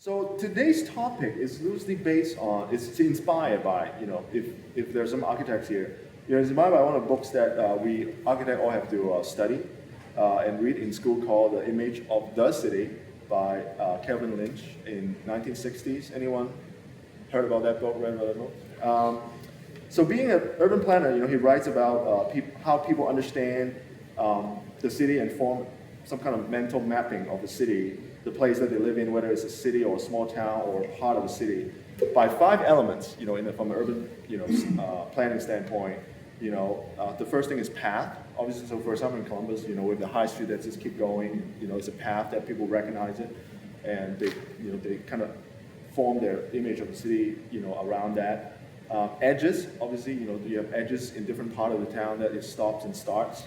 So today's topic is loosely based on, it's inspired by, if there's some architects here, it's inspired by one of the books that we architects all have to study and read in school called The Image of the City by Kelvin Lynch in 1960s. Anyone heard about that book, read about that book? So being an urban planner, he writes about how people understand the city and form some kind of mental mapping of the city, the place that they live in, whether it's a city or a small town or part of a city, by 5 elements, from an urban, planning standpoint. The first thing is path. Obviously, so for example in Columbus, with the high street that just keep going, it's a path that people recognize it, and they kind of form their image of the city, around that. Edges, obviously, you have edges in different part of the town that it stops and starts.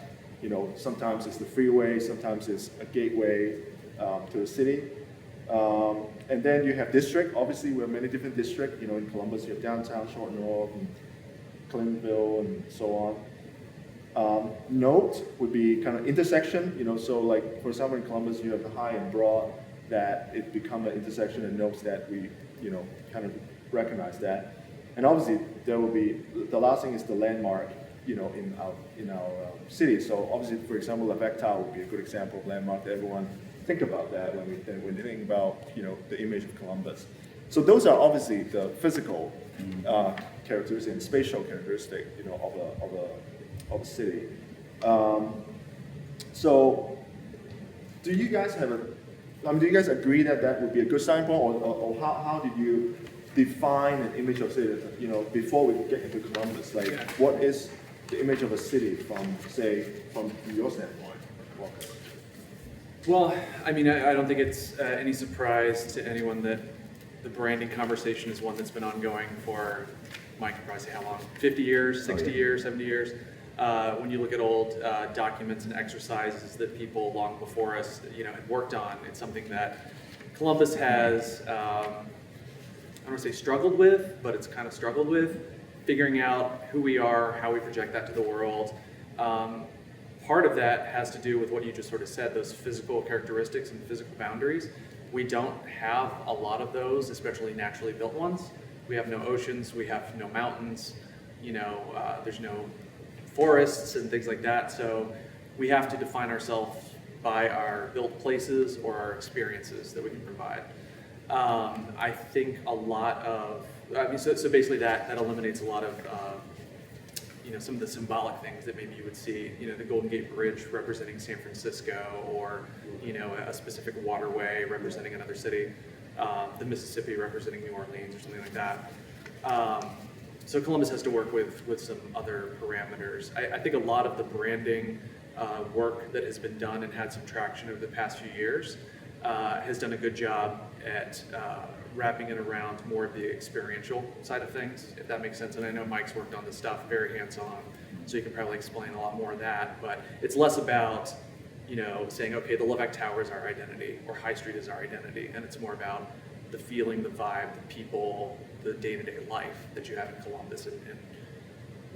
Sometimes it's the freeway, sometimes it's a gateway to the city. And then you have district. Obviously, we have many different districts. In Columbus, you have downtown, Short North, and Clintonville, and so on. Node would be kind of intersection. So like, for example, in Columbus, you have the high and broad, that it become an intersection, and nodes that we, kind of recognize that. And obviously, there will be, the last thing is the landmark, in our city. So obviously, for example, Levesque Tower would be a good example of landmark that everyone think about that when they think about, the image of Columbus. So those are obviously the physical characteristics and spatial characteristics, of a city. So do you guys do you guys agree that that would be a good starting point, or how did you define an image of city? Before we get into Columbus, what is the image of a city from your standpoint, Walker? Well, I don't think it's any surprise to anyone that the branding conversation is one that's been ongoing for, Mike, could probably say how long? 50 years, 60 years, 70 years. When you look at old documents and exercises that people long before us, had worked on, it's something that Columbus has, I don't want to say struggled with, but it's kind of struggled with, figuring out who we are, how we project that to the world. Part of that has to do with what you just sort of said, those physical characteristics and physical boundaries. We don't have a lot of those, especially naturally built ones. We have no oceans, we have no mountains, there's no forests and things like that. So we have to define ourselves by our built places or our experiences that we can provide. I think a lot of, so basically that eliminates a lot of, some of the symbolic things that maybe you would see, the Golden Gate Bridge representing San Francisco, or, a specific waterway representing another city, the Mississippi representing New Orleans or something like that. So Columbus has to work with some other parameters. I think a lot of the branding work that has been done and had some traction over the past few years has done a good job at wrapping it around more of the experiential side of things, if that makes sense. And I know Mike's worked on this stuff very hands-on, so you can probably explain a lot more of that. But it's less about, saying, okay, the Levesque Tower is our identity, or High Street is our identity, and it's more about the feeling, the vibe, the people, the day-to-day life that you have in Columbus, and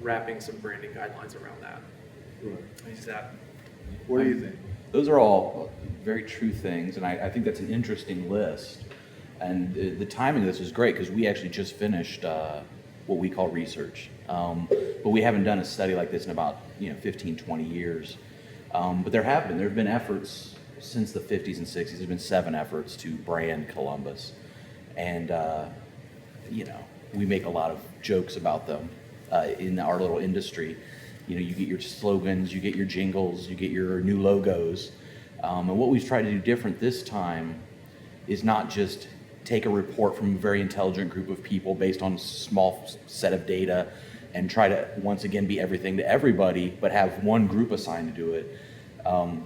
wrapping some branding guidelines around that. Right. What do you think? Those are all very true things, and I think that's an interesting list. And the timing of this is great, because we actually just finished what we call research. But we haven't done a study like this in about 15, 20 years. But there have been efforts since the 50s and 60s. There's been 7 efforts to brand Columbus. And, we make a lot of jokes about them in our little industry. You get your slogans, you get your jingles, you get your new logos. And what we've tried to do different this time is not just take a report from a very intelligent group of people based on a small set of data and try to, once again, be everything to everybody, but have one group assigned to do it.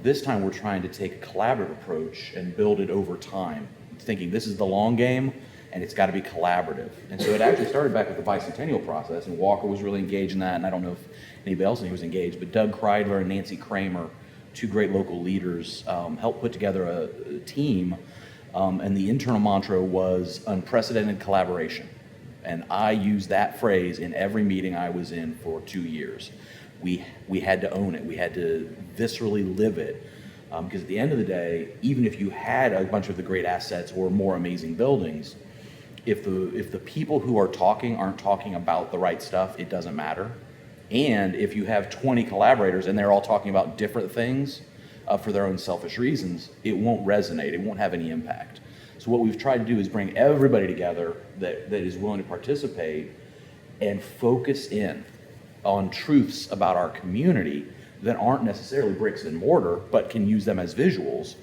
This time we're trying to take a collaborative approach and build it over time, thinking this is the long game, and it's got to be collaborative. And so it actually started back with the bicentennial process, and Walker was really engaged in that, and I don't know if anybody else was engaged, but Doug Kreidler and Nancy Kramer, 2 great local leaders, helped put together a team, and the internal mantra was unprecedented collaboration. And I used that phrase in every meeting I was in for 2 years. We had to own it. We had to viscerally live it. Because at the end of the day, even if you had a bunch of the great assets or more amazing buildings, if the people who are talking aren't talking about the right stuff, it doesn't matter. And if you have 20 collaborators and they're all talking about different things for their own selfish reasons, it won't resonate. It won't have any impact. So what we've tried to do is bring everybody together that is willing to participate and focus in on truths about our community that aren't necessarily bricks and mortar, but can use them as visuals.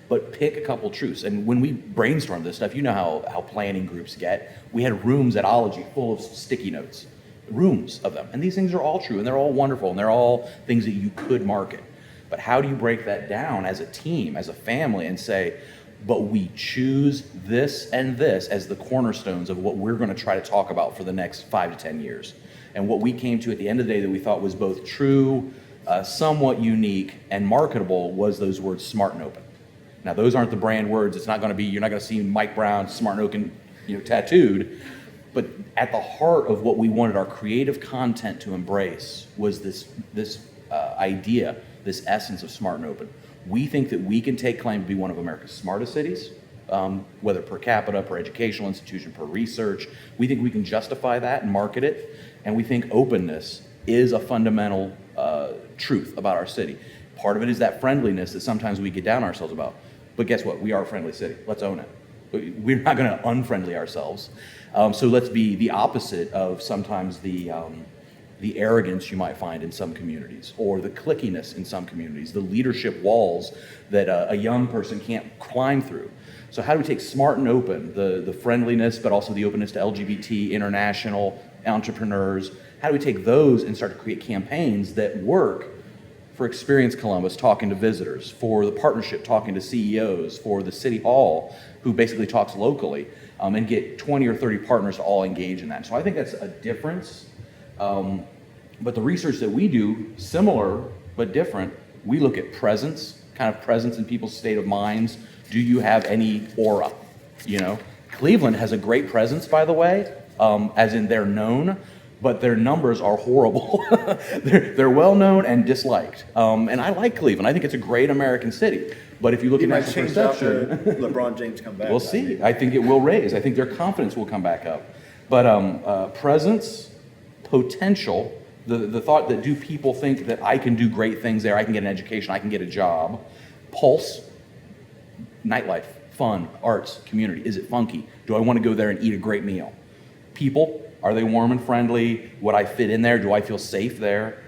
But pick a couple truths. And when we brainstorm this stuff, you know how planning groups get. We had rooms at Ology full of sticky notes, rooms of them. And these things are all true, and they're all wonderful, and they're all things that you could market. But how do you break that down as a team, as a family, and say, but we choose this and this as the cornerstones of what we're going to try to talk about for the next 5 to 10 years. And what we came to at the end of the day that we thought was both true, somewhat unique, and marketable was those words smart and open. Now, those aren't the brand words. It's not going to be, you're not going to see Mike Brown, smart and open, tattooed. But at the heart of what we wanted our creative content to embrace was this idea, this essence of smart and open. We think that we can take claim to be one of America's smartest cities, whether per capita, per educational institution, per research. We think we can justify that and market it. And we think openness is a fundamental truth about our city. Part of it is that friendliness that sometimes we get down ourselves about. But guess what? We are a friendly city. Let's own it. We're not going to unfriendly ourselves. So let's be the opposite of sometimes the arrogance you might find in some communities, or the clickiness in some communities, the leadership walls that a young person can't climb through. So how do we take smart and open, the friendliness, but also the openness to LGBT, international, entrepreneurs, how do we take those and start to create campaigns that work for Experience Columbus talking to visitors, for the partnership talking to CEOs, for the City Hall who basically talks locally, and get 20 or 30 partners to all engage in that. So I think that's a difference. But the research that we do, similar but different, we look at presence, kind of presence in people's state of minds. Do you have any aura? Cleveland has a great presence, by the way, as in they're known, but their numbers are horrible. they're well known and disliked. And I like Cleveland. I think it's a great American city. But if you look at national perception, LeBron James come back. We'll see. I think it will raise. I think their confidence will come back up. But presence, potential, the thought that do people think that I can do great things there, I can get an education, I can get a job, pulse, nightlife, fun, arts, community. Is it funky? Do I want to go there and eat a great meal? People, are they warm and friendly? Would I fit in there? Do I feel safe there?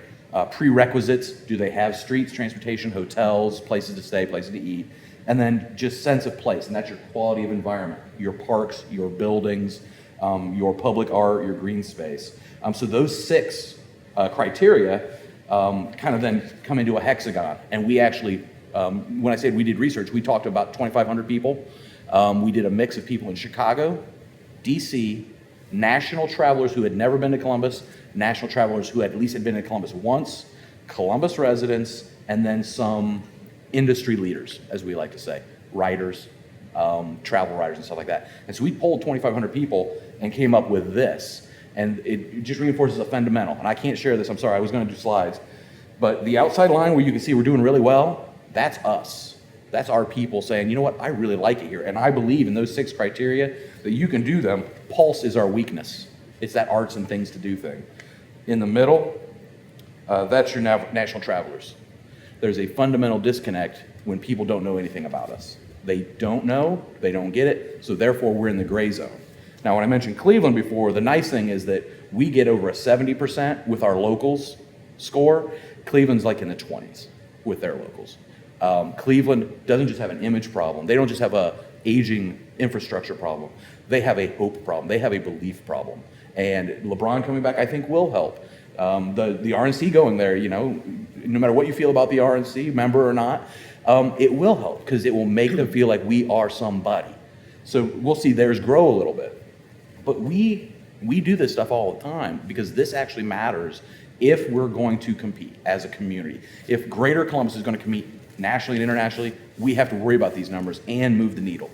Prerequisites, do they have streets, transportation, hotels, places to stay, places to eat? And then just sense of place, and that's your quality of environment, your parks, your buildings, your public art, your green space. So those 6 criteria kind of then come into a hexagon. And we actually, when I said we did research, we talked to about 2,500 people. We did a mix of people in Chicago, DC, national travelers who had never been to Columbus, national travelers who at least had been to Columbus once, Columbus residents, and then some industry leaders, as we like to say, writers, travel writers and stuff like that. And so we polled 2,500 people and came up with this. And it just reinforces a fundamental. And I can't share this, I'm sorry, I was going to do slides. But the outside line where you can see we're doing really well, that's us. That's our people saying, you know what, I really like it here. And I believe in those 6 criteria that you can do them. Pulse is our weakness. It's that arts and things to do thing. In the middle, that's your national travelers. There's a fundamental disconnect when people don't know anything about us. They don't know, they don't get it, so therefore we're in the gray zone. Now, when I mentioned Cleveland before, the nice thing is that we get over a 70% with our locals score. Cleveland's like in the 20s with their locals. Cleveland doesn't just have an image problem. They don't just have a aging infrastructure problem. They have a hope problem. They have a belief problem. And LeBron coming back, I think, will help. The RNC going there, no matter what you feel about the RNC, member or not, it will help because it will make them feel like we are somebody. So we'll see theirs grow a little bit. But we do this stuff all the time because this actually matters if we're going to compete as a community. If Greater Columbus is going to compete nationally and internationally, we have to worry about these numbers and move the needle.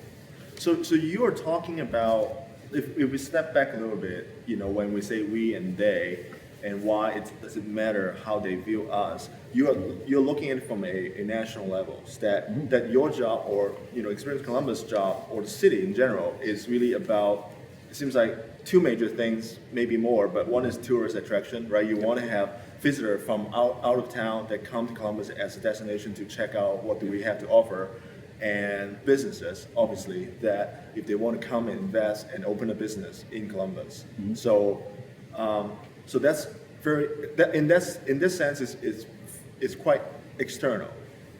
So you are talking about, if we step back a little bit, when we say we and they, and why it doesn't matter how they view us. You're looking at it from a national level. That your job, or Experience Columbus job, or the city in general, is really about. It seems like two major things, maybe more, but one is tourist attraction, right? You want to have visitors from out of town that come to Columbus as a destination to check out what do we have to offer, and businesses, obviously, that if they want to come and invest and open a business in Columbus. So that's in this sense is quite external,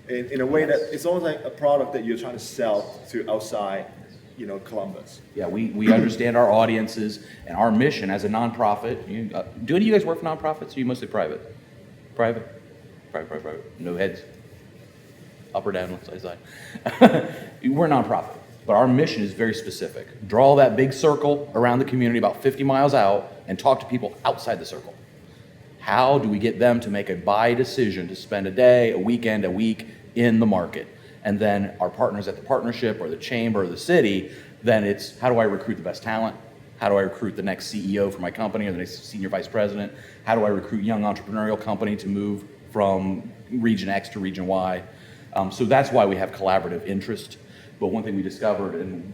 in a way that it's almost like a product that you're trying to sell to outside, Columbus. Yeah, we understand our audiences and our mission as a nonprofit. Do any of you guys work for nonprofits? Or are you mostly private? Private? Private. No heads? Up or down, side. We're a nonprofit, but our mission is very specific. Draw that big circle around the community about 50 miles out and talk to people outside the circle. How do we get them to make a buy decision to spend a day, a weekend, a week in the market? And then our partners at the partnership or the chamber or the city, then it's how do I recruit the best talent? How do I recruit the next CEO for my company or the next senior vice president? How do I recruit young entrepreneurial company to move from region X to region Y? So that's why we have collaborative interest. But one thing we discovered, and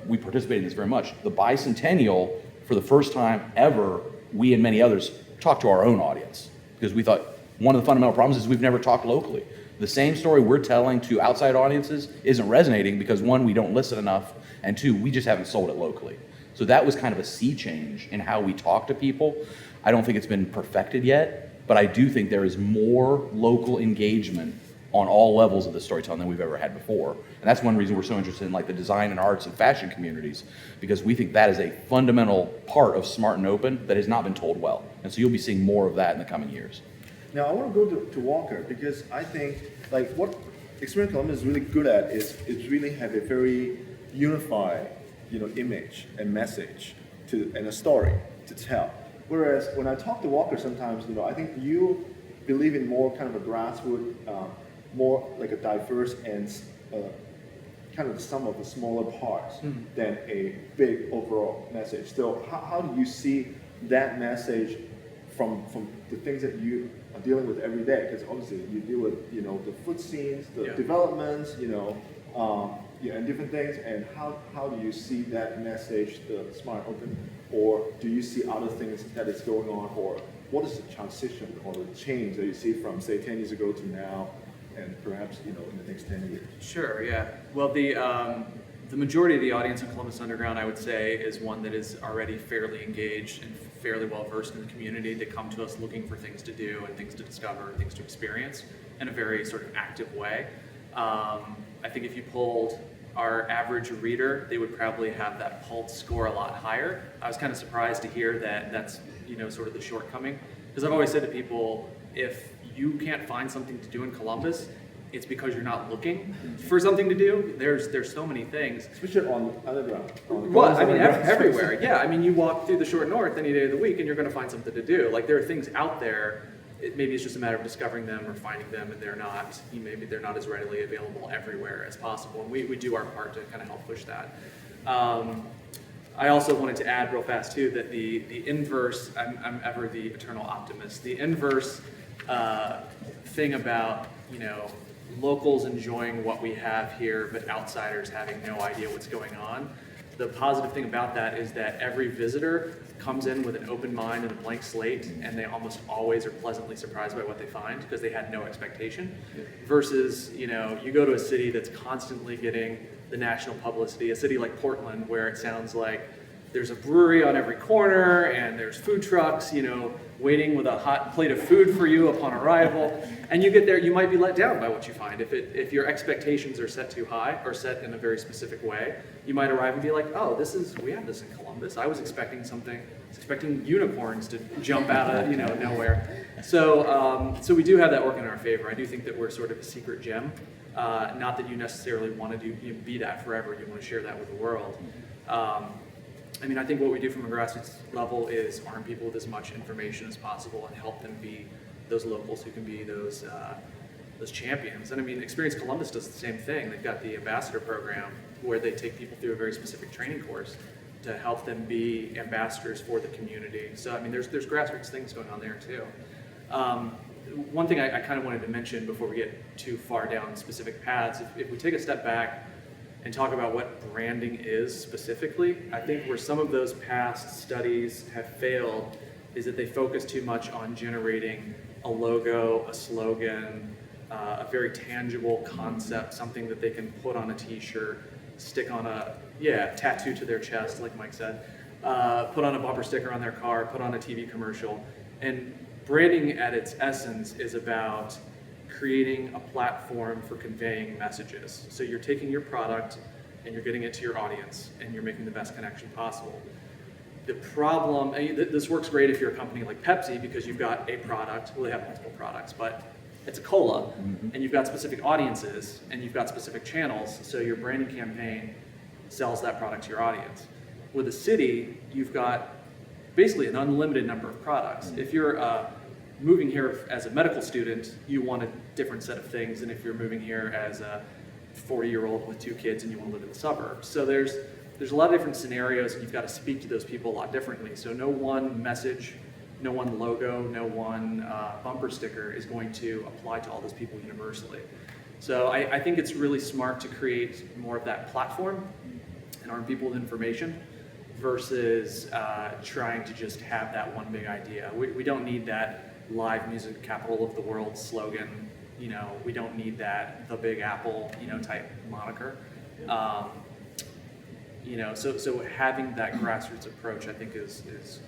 we participate in this very much, the bicentennial, for the first time ever, we and many others talked to our own audience, because we thought one of the fundamental problems is we've never talked locally. The same story we're telling to outside audiences isn't resonating because, one, we don't listen enough, and two, we just haven't sold it locally. So that was kind of a sea change in how we talk to people. I don't think it's been perfected yet, but I do think there is more local engagement on all levels of the storytelling than we've ever had before. And that's one reason we're so interested in like the design and arts and fashion communities, because we think that is a fundamental part of Smart and Open that has not been told well. And so you'll be seeing more of that in the coming years. Now I want to go to Walker, because I think like what Experience Columbus is really good at is it really have a very unified, image and message and a story to tell. Whereas when I talk to Walker sometimes, I think you believe in more kind of a grassroots, more like a diverse and kind of the sum of the smaller parts than a big overall message. So how do you see that message from the things that you are dealing with every day? Because obviously you deal with the food scenes, the developments, and different things. And how do you see that message, the Smart Open, or do you see other things that is going on, or what is the transition or the change that you see from say 10 years ago to now, and perhaps in the next 10 years? Sure, yeah. Well, the majority of the audience on Columbus Underground, I would say, is one that is already fairly engaged and fairly well versed in the community. They come to us looking for things to do and things to discover and things to experience in a very sort of active way. I think if you polled our average reader, they would probably have that Pulse score a lot higher. I was kind of surprised to hear that that's sort of the shortcoming, because I've always said to people, if you can't find something to do in Columbus, it's because you're not looking for something to do. There's so many things. Especially on underground. Well, I mean, everywhere. Yeah, I mean, you walk through the Short North any day of the week, and you're going to find something to do. Like, there are things out there. Maybe it's just a matter of discovering them or finding them, and maybe they're not as readily available everywhere as possible. And we do our part to kind of help push that. I also wanted to add real fast too that the inverse. I'm ever the eternal optimist. The inverse thing about locals enjoying what we have here, but outsiders having no idea what's going on. The positive thing about that is that every visitor comes in with an open mind and a blank slate, and they almost always are pleasantly surprised by what they find because they had no expectation. Versus, you go to a city that's constantly getting the national publicity, a city like Portland, where it sounds like there's a brewery on every corner and there's food trucks, waiting with a hot plate of food for you upon arrival. And you get there, you might be let down by what you find. If your expectations are set too high or set in a very specific way, you might arrive and be like, oh, we have this in Columbus. I was expecting unicorns to jump out of nowhere. So we do have that working in our favor. I do think that we're sort of a secret gem. Not that you necessarily want to be that forever. You want to share that with the world. I think what we do from a grassroots level is arm people with as much information as possible and help them be those locals who can be those champions. And Experience Columbus does the same thing. They've got the ambassador program where they take people through a very specific training course. to help them be ambassadors for the community. So I mean, there's grassroots things going on there too. One thing I kind of wanted to mention before we get too far down specific paths, if we take a step back and talk about what branding is specifically, I think where some of those past studies have failed is that they focus too much on generating a logo, a slogan, a very tangible concept, something that they can put on a t-shirt, stick on tattoo to their chest, like Mike said, put on a bumper sticker on their car, put on a TV commercial. And branding at its essence is about creating a platform for conveying messages. So you're taking your product and you're getting it to your audience and you're making the best connection possible. The problem, and this works great if you're a company like Pepsi because you've got a product, well they have multiple products, but it's a cola and you've got specific audiences and you've got specific channels, so your branding campaign sells that product to your audience. With a city, you've got basically an unlimited number of products. If you're moving here as a medical student, you want a different set of things than if you're moving here as a 40-year-old with 2 kids and you want to live in the suburbs. So there's a lot of different scenarios and you've got to speak to those people a lot differently. So no one message, no one logo, no one bumper sticker is going to apply to all those people universally. So I think it's really smart to create more of that platform and arm people with information versus trying to just have that one big idea. We don't need that live music capital of the world slogan. You know, we don't need that the Big Apple, type moniker. So having that grassroots approach, I think, is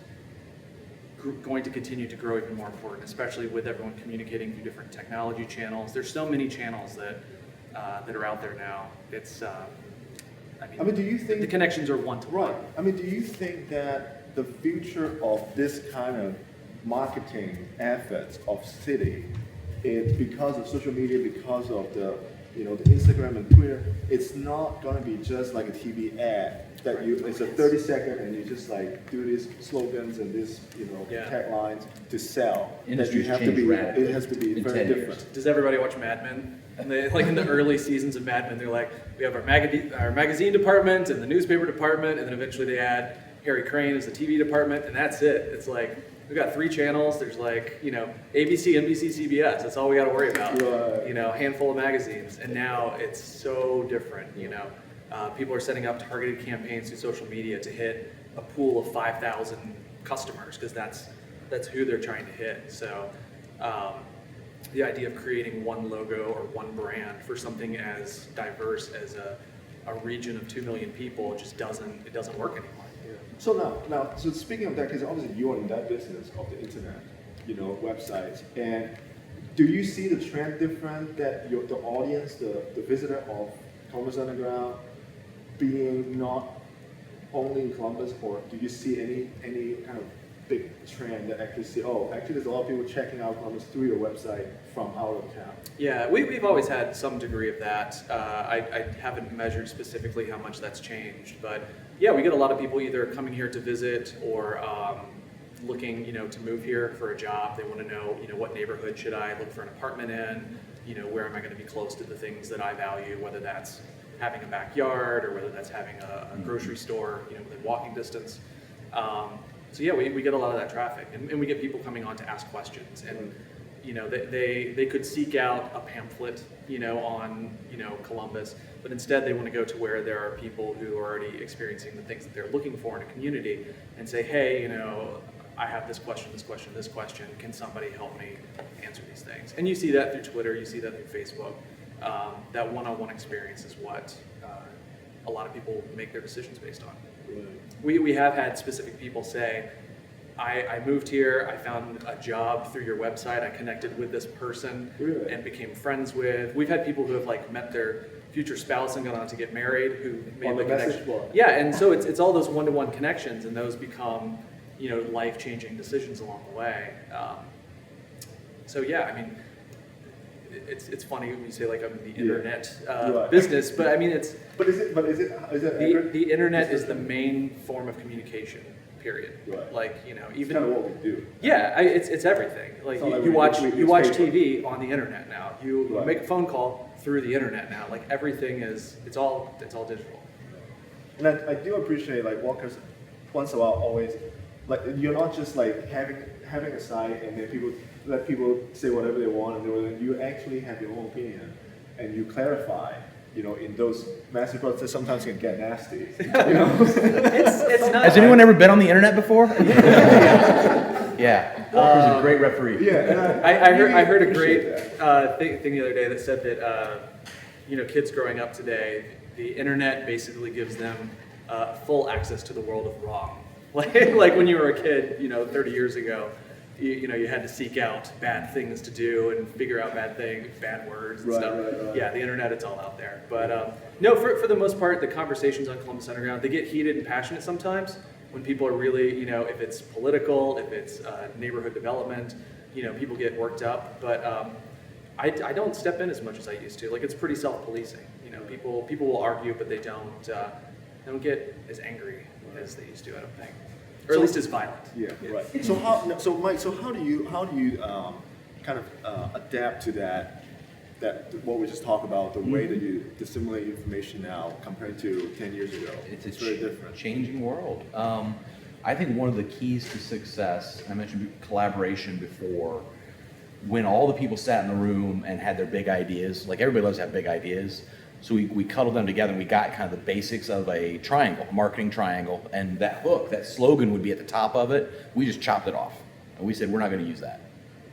going to continue to grow even more important, especially with everyone communicating through different technology channels. There's so many channels that are out there now. It's, do you think the connections are one-to-one? Right. Do you think that the future of this kind of marketing efforts of city is because of social media, because of the Instagram and Twitter, it's not going to be just like a TV ad that it's a 30-second and you just like do these slogans and these taglines to sell. Industry's that you have to be, radically it has to be in very 10 years. different. Does everybody watch Mad Men? And they, like in the early seasons of Mad Men, they're like, we have our magazine department and the newspaper department, and then eventually they add Harry Crane as the TV department, and that's it. It's like, we've got 3 channels. There's like, ABC, NBC, CBS. That's all we got to worry about. Right. A handful of magazines. And now it's so different, People are setting up targeted campaigns through social media to hit a pool of 5,000 customers because that's who they're trying to hit. So the idea of creating one logo or one brand for something as diverse as a region of 2 million people just doesn't work anymore. So now, speaking of that, because obviously you are in that business of the internet, websites, and do you see the trend different that the audience, the visitor of Columbus Underground, being not only in Columbus, or do you see any kind of big trend that actually there's a lot of people checking out Columbus through your website from out of town? Yeah, we've always had some degree of that. I haven't measured specifically how much that's changed, but yeah, we get a lot of people either coming here to visit or looking, to move here for a job. They want to know, what neighborhood should I look for an apartment in? Where am I going to be close to the things that I value, whether that's having a backyard or whether that's having a grocery store, within walking distance. So yeah, we get a lot of that traffic, and we get people coming on to ask questions, and they could seek out a pamphlet, on Columbus, but instead they want to go to where there are people who are already experiencing the things that they're looking for in a community, and say, hey, I have this question. Can somebody help me answer these things? And you see that through Twitter, you see that through Facebook. That one-on-one experience is what a lot of people make their decisions based on. We have had specific people say, I moved here, I found a job through your website, I connected with this person and became friends with. We've had people who have met their future spouse and gone on to get married who made the connection. Yeah, and so it's all those one-to-one connections, and those become life-changing decisions along the way. So yeah, it's funny when you say I'm in the internet business, but it's. But is it? The internet is the main form of communication. Period. Right. Even it's kind of what we do. Yeah, it's everything. You watch TV on the internet now. You make a phone call through the internet now. Everything it's all digital. And I do appreciate like walkers once in a while always like you're not just like having a site and then let people say whatever they want and you actually have your own opinion and you clarify. You know, in those massive protests, sometimes can get nasty. You know, It's not. Has anyone ever been on the internet before? Yeah, Walker's a great referee. yeah. And I heard a appreciate great that. thing the other day that said that kids growing up today, the internet basically gives them full access to the world of wrong. Like when you were a kid, 30 years ago, you had to seek out bad things to do and figure out bad words and stuff. Right. Yeah, the internet, it's all out there. But no, for the most part, the conversations on Columbus Underground, they get heated and passionate sometimes when people are really, if it's political, if it's neighborhood development, people get worked up. But I don't step in as much as I used to. Like it's pretty self-policing. People will argue, but they don't get as angry as they used to. I don't think, or at least as violent. Yeah, right. So Mike, how do you kind of adapt to that what we just talked about, the way that you disseminate information now compared to 10 years ago? It's very different. Changing world. I think one of the keys to success, I mentioned collaboration before, when all the people sat in the room and had their big ideas, like everybody loves to have big ideas, so we cuddled them together and we got kind of the basics of a triangle, a marketing triangle, and that hook, that slogan would be at the top of it. We just chopped it off. And we said, we're not going to use that.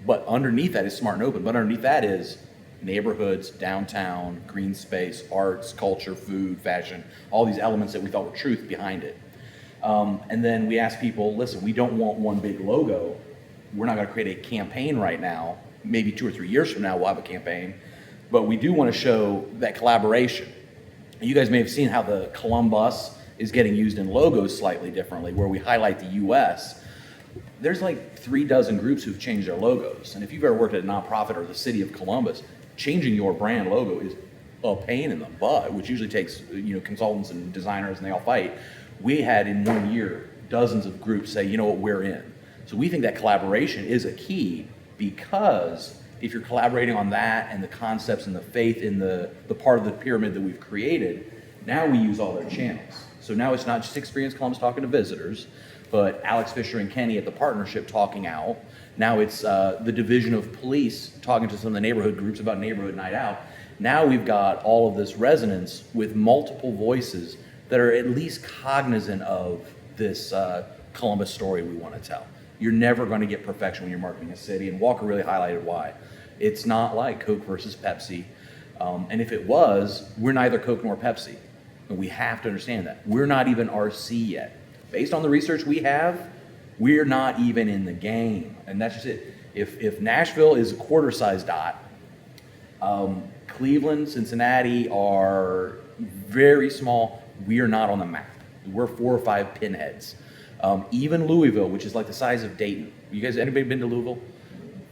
But underneath that is smart and open, but underneath that is neighborhoods, downtown, green space, arts, culture, food, fashion, all these elements that we thought were truth behind it. And then we asked people, listen, we don't want one big logo. We're not going to create a campaign right now. Maybe 2 or 3 years from now, we'll have a campaign. But we do want to show that collaboration. You guys may have seen how the Columbus is getting used in logos slightly differently, where we highlight the U.S. There's like 36 groups who've changed their logos. And if you've ever worked at a nonprofit or the city of Columbus, changing your brand logo is a pain in the butt, which usually takes consultants and designers, and they all fight. We had in 1 year dozens of groups say, you know what, we're in. So we think that collaboration is a key, because if you're collaborating on that and the concepts and the faith in the part of the pyramid that we've created, now we use all their channels. So now it's not just Experience Columbus talking to visitors, but Alex Fisher and Kenny at the partnership talking out. Now it's the division of police talking to some of the neighborhood groups about neighborhood night out. Now we've got all of this resonance with multiple voices that are at least cognizant of this Columbus story we want to tell. You're never going to get perfection when you're marketing a city, and Walker really highlighted why. It's not like Coke versus Pepsi, and if it was, we're neither Coke nor Pepsi, and we have to understand that. We're not even RC yet. Based on the research we have, we're not even in the game, and that's just it. If Nashville is a quarter-size dot, Cleveland, Cincinnati are very small. We are not on the map. We're 4 or 5 pinheads. Even Louisville, which is like the size of Dayton. You guys, anybody been to Louisville?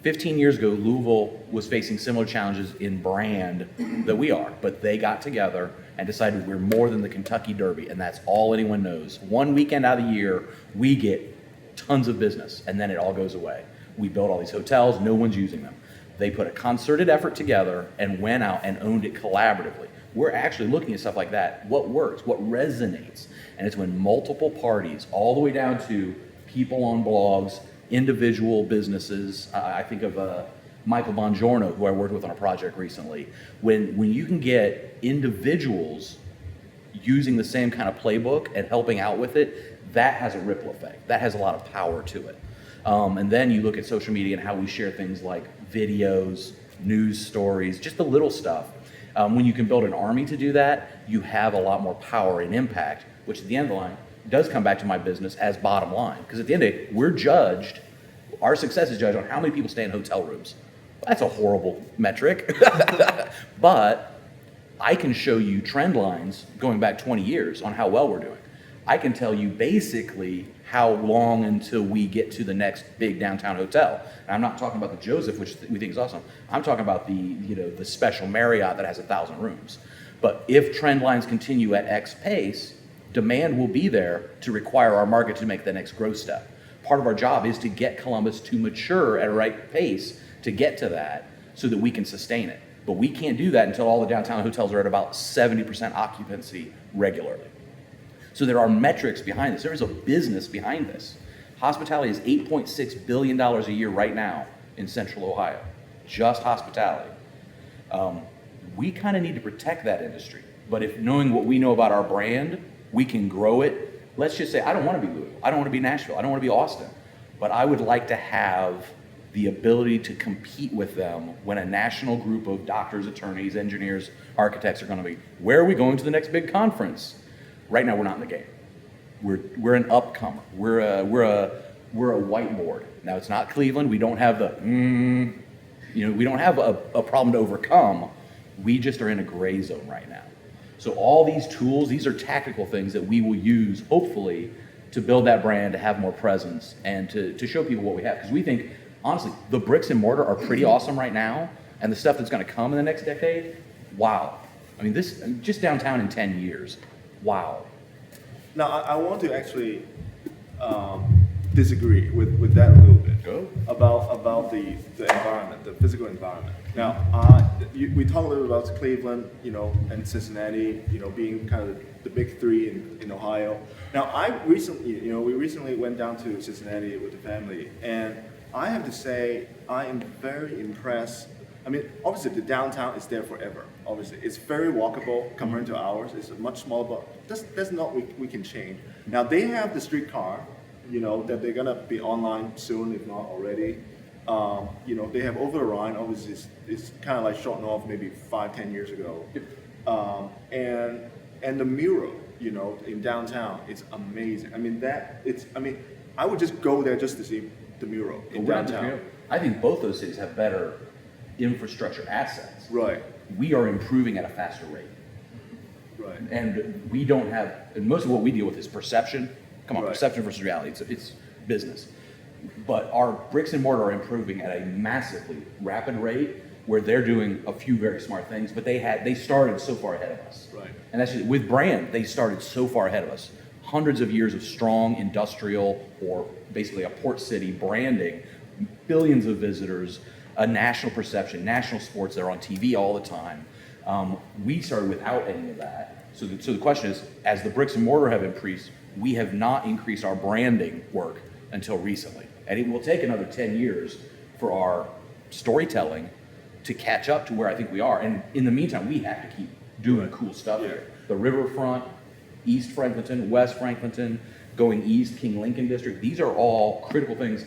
15 years ago, Louisville was facing similar challenges in brand that we are, but they got together and decided we're more than the Kentucky Derby, and that's all anyone knows. One weekend out of the year, we get tons of business, and then it all goes away. We built all these hotels, no one's using them. They put a concerted effort together and went out and owned it collaboratively. We're actually looking at stuff like that. What works? What resonates? And it's when multiple parties, all the way down to people on blogs, individual businesses. I think of Michael Bongiorno, who I worked with on a project recently. When you can get individuals using the same kind of playbook and helping out with it, that has a ripple effect. That has a lot of power to it. And then you look at social media and how we share things like videos, news stories, just the little stuff. When you can build an army to do that, you have a lot more power and impact, which at the end of the line does come back to my business as bottom line. Because at the end of the day, we're judged, our success is judged on how many people stay in hotel rooms. That's a horrible metric. But I can show you trend lines going back 20 years on how well we're doing. I can tell you basically how long until we get to the next big downtown hotel. And I'm not talking about the Joseph, which we think is awesome. I'm talking about the special Marriott that has 1,000 rooms. But if trend lines continue at X pace, demand will be there to require our market to make the next growth step. Part of our job is to get Columbus to mature at a right pace to get to that so that we can sustain it. But we can't do that until all the downtown hotels are at about 70% occupancy regularly. So there are metrics behind this. There is a business behind this. Hospitality is $8.6 billion a year right now in Central Ohio, just hospitality. We kind of need to protect that industry. But if knowing what we know about our brand, we can grow it. Let's just say, I don't want to be Louisville. I don't want to be Nashville. I don't want to be Austin. But I would like to have the ability to compete with them when a national group of doctors, attorneys, engineers, architects are going to be, where are we going to the next big conference? Right now, we're not in the game. We're an upcomer. We're a whiteboard. Now, it's not Cleveland. We don't have we don't have a problem to overcome. We just are in a gray zone right now. So all these tools, these are tactical things that we will use, hopefully, to build that brand, to have more presence, and to show people what we have. Because we think, honestly, the bricks and mortar are pretty awesome right now, and the stuff that's going to come in the next decade, wow. I mean, this just downtown in 10 years, wow. Now, I want to actually disagree with that a little bit. Go. About the environment, the physical environment. Now, we talked a little about Cleveland, and Cincinnati, being kind of the big three in Ohio. Now, we recently went down to Cincinnati with the family, and I have to say, I am very impressed. I mean, obviously the downtown is there forever. Obviously, it's very walkable compared to ours. It's much smaller, but that's not we can change. Now they have the streetcar, that they're gonna be online soon, if not already. They have Over the Rhine. Obviously, it's kind of like shortened off maybe 5-10 years ago. And the mural, in downtown, it's amazing. I mean I would just go there just to see the mural in downtown. I think both those cities have better infrastructure assets. Right. We are improving at a faster rate. Right. And we don't have, and most of what we deal with is perception. Come on, Right. Perception versus reality. It's business. But our bricks and mortar are improving at a massively rapid rate where they're doing a few very smart things, but they started so far ahead of us. Right. And that's just, with brand, they started so far ahead of us. Hundreds of years of strong industrial or basically a port city branding, billions of visitors, a national perception, national sports, they're on TV all the time. We started without any of that. So the question is, as the bricks and mortar have increased, we have not increased our branding work until recently. And it will take another 10 years for our storytelling to catch up to where I think we are. And in the meantime, we have to keep doing cool stuff here. The riverfront, East Franklinton, West Franklinton, going east, King Lincoln District, these are all critical things.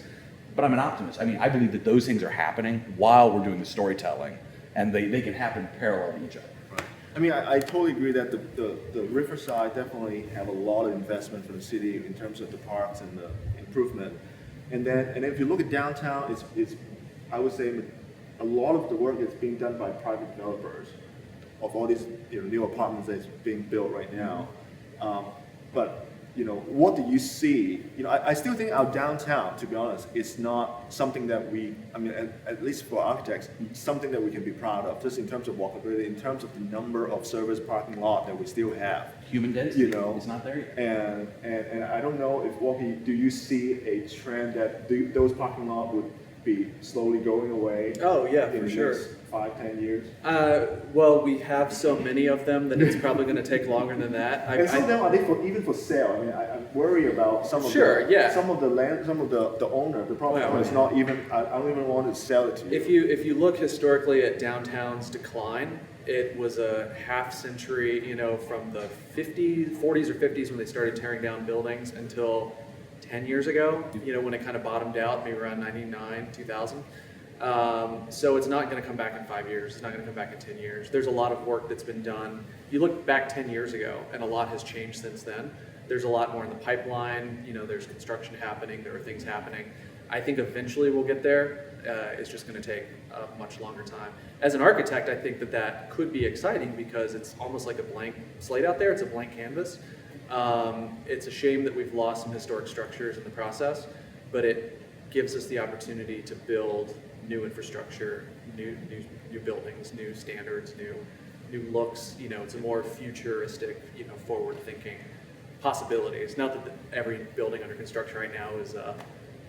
But I'm an optimist. I mean, I believe that those things are happening while we're doing the storytelling, and they can happen parallel to each other. Right. I mean, I totally agree that the Riverside definitely have a lot of investment for the city in terms of the parks and the improvement. And then if you look at downtown, it's I would say a lot of the work is being done by private developers of all these new apartments that's being built right now. But what do you see? I still think our downtown, to be honest, is not something that at least for architects, something that we can be proud of, just in terms of walkability, in terms of the number of service parking lot that we still have. Human density is not there yet. And I don't know if Walkie, do you see a trend that those parking lot would be slowly going away? Oh yeah, in for the sure. next 5-10 years? Well, we have so many of them that it's probably going to take longer than that. And some of them are they even for sale? I mean, I worry about some of some of the land, some of the owner, the property owner is not even. I don't even want to sell it to you. If you look historically at downtown's decline, it was a half century, from the 40s or 50s when they started tearing down buildings until 10 years ago, when it kind of bottomed out, maybe around 99, 2000. So it's not going to come back in 5 years. It's not going to come back in 10 years. There's a lot of work that's been done. You look back 10 years ago, and a lot has changed since then. There's a lot more in the pipeline. There's construction happening. There are things happening. I think eventually we'll get there. It's just going to take a much longer time. As an architect, I think that could be exciting because it's almost like a blank slate out there. It's a blank canvas. It's a shame that we've lost some historic structures in the process, but it gives us the opportunity to build new infrastructure, new buildings, new standards, new looks. It's a more futuristic, forward-thinking possibilities. Not that every building under construction right now is a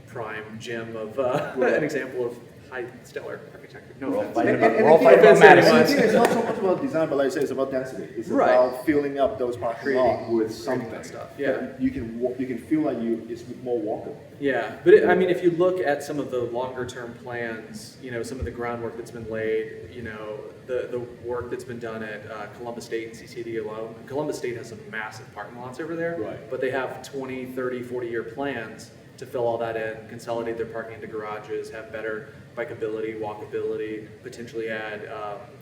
prime gem of an example of high stellar architecture. No We're all offense. fighting And- about, and we're all the fighting thing about is- Madison. Madison. the thing is not so much about design, but like I say, it's about density. It's Right. about filling up those parking Creating- lots with creating something that stuff, that yeah. you can feel like it's more walkable. Yeah, but I mean, if you look at some of the longer term plans, some of the groundwork that's been laid, the work that's been done at Columbus State and CCD alone. Columbus State has some massive parking lots over there, Right. but they have 20, 30, 40-year plans to fill all that in, consolidate their parking into garages, have better bikeability, walkability, potentially add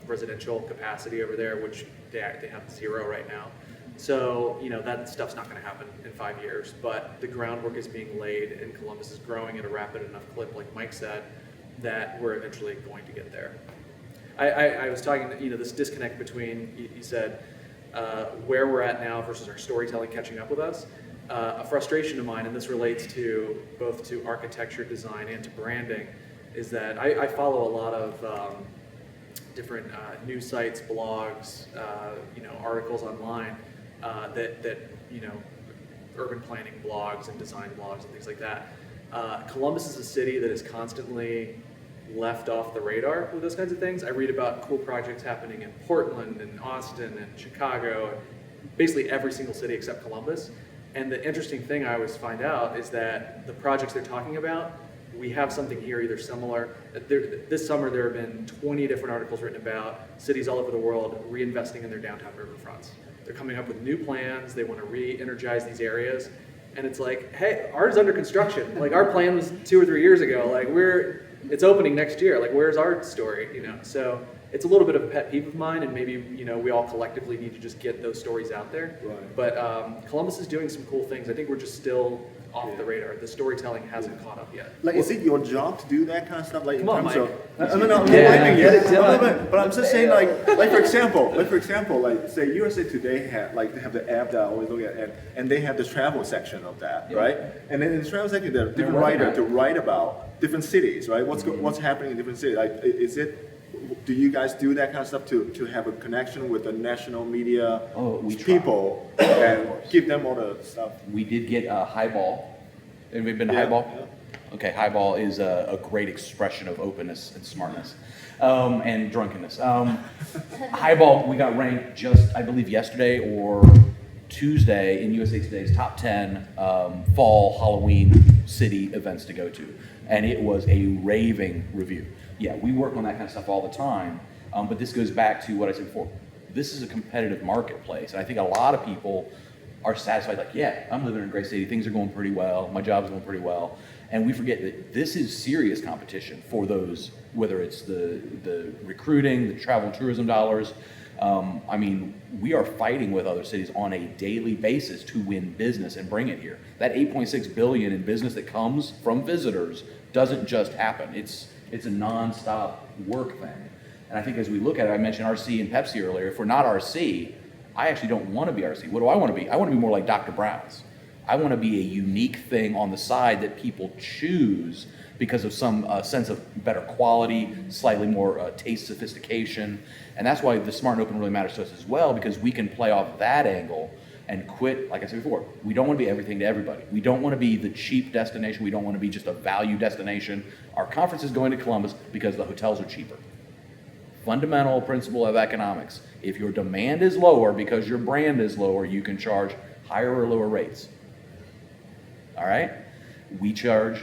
residential capacity over there, which they have 0 right now. So, that stuff's not going to happen in 5 years, but the groundwork is being laid and Columbus is growing at a rapid enough clip, like Mike said, that we're eventually going to get there. I was talking, this disconnect between, you said, where we're at now versus our storytelling catching up with us. A frustration of mine, and this relates to both to architecture, design, and to branding, is that I follow a lot of different news sites, blogs, articles online that urban planning blogs and design blogs and things like that. Columbus is a city that is constantly left off the radar with those kinds of things. I read about cool projects happening in Portland and Austin and Chicago, and basically every single city except Columbus. And the interesting thing I always find out is that the projects they're talking about, we have something here either similar. This summer there have been 20 different articles written about cities all over the world reinvesting in their downtown riverfronts. They're coming up with new plans, they want to re-energize these areas. And it's like, hey, ours is under construction. Like, our plan was 2 or 3 years ago. Like, it's opening next year. Like, where's our story? So it's a little bit of a pet peeve of mine, and maybe we all collectively need to just get those stories out there. Right. But Columbus is doing some cool things. I think we're just still off the radar. The storytelling hasn't caught up yet. Like, is it your job to do that kind of stuff? Like, Come on, in terms Mike. of, no, Yeah, Mike, get it done. but I'm just saying, like for example, like say USA Today they have the app that I always look at, and they have the travel section of that, Yeah. right? And then in the travel section, there are different working writers on to it. write about different cities, right? What's happening in different cities? Like, do you guys do that kind of stuff to have a connection with the national media We try. people and give them all the stuff? We did get Highball. Have you been to Yeah, Highball? yeah. Okay, Highball is a great expression of openness and smartness and drunkenness. Highball, we got ranked just, I believe, yesterday or Tuesday in USA Today's top 10 fall Halloween city events to go to. And it was a raving review. Yeah, we work on that kind of stuff all the time, but this goes back to what I said before. This is a competitive marketplace, and I think a lot of people are satisfied, like, yeah, I'm living in a great city, things are going pretty well, my job's going pretty well, and we forget that this is serious competition for those, whether it's the recruiting, the travel and tourism dollars. We are fighting with other cities on a daily basis to win business and bring it here. That $8.6 billion in business that comes from visitors doesn't just happen. It's a nonstop work thing. And I think as we look at it, I mentioned RC and Pepsi earlier. If we're not RC, I actually don't want to be RC. What do I want to be? I want to be more like Dr. Brown's. I want to be a unique thing on the side that people choose because of some sense of better quality, slightly more taste sophistication. And that's why the Smart and Open really matters to us as well, because we can play off that angle and quit, like I said before, we don't want to be everything to everybody. We don't want to be the cheap destination. We don't want to be just a value destination. Our conference is going to Columbus because the hotels are cheaper. Fundamental principle of economics. If your demand is lower because your brand is lower, you can charge higher or lower rates. All right? We are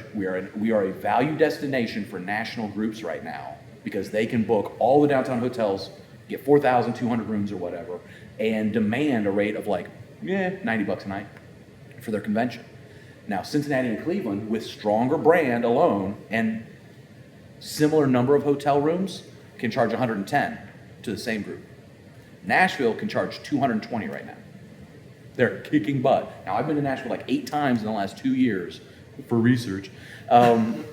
a value destination for national groups right now because they can book all the downtown hotels, get 4,200 rooms or whatever, and demand a rate of like, $90 a night for their convention. Now, Cincinnati and Cleveland, with stronger brand alone and similar number of hotel rooms, can charge 110 to the same group. Nashville can charge 220 right now. They're kicking butt. Now, I've been to Nashville like 8 times in the last 2 years for research. And